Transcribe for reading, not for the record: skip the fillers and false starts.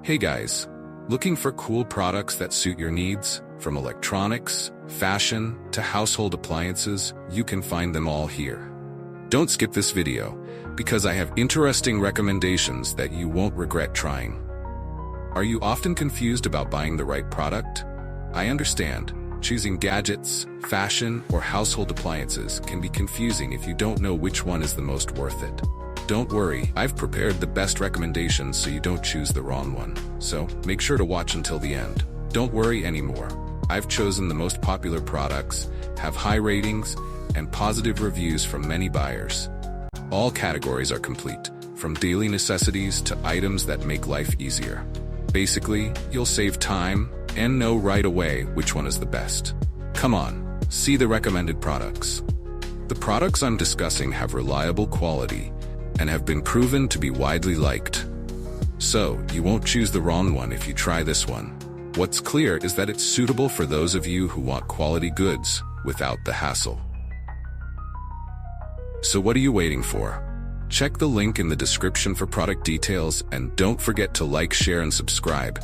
Hey guys, looking for cool products that suit your needs? From electronics, fashion, to household appliances, you can find them all here. Don't skip this video, because I have interesting recommendations that you won't regret trying. Are you often confused about buying the right product? I understand. Choosing gadgets, fashion, or household appliances can be confusing if you don't know which one is the most worth it. Don't worry, I've prepared the best recommendations so you don't choose the wrong one. So, make sure to watch until the end. Don't worry anymore. I've chosen the most popular products, have high ratings, and positive reviews from many buyers. All categories are complete, from daily necessities to items that make life easier. Basically, you'll save time and know right away which one is the best. Come on, see the recommended products. The products I'm discussing have reliable quality and have been proven to be widely liked. So, you won't choose the wrong one if you try this one. What's clear is that it's suitable for those of you who want quality goods without the hassle. So what are you waiting for? Check the link in the description for product details and don't forget to like, share, and subscribe.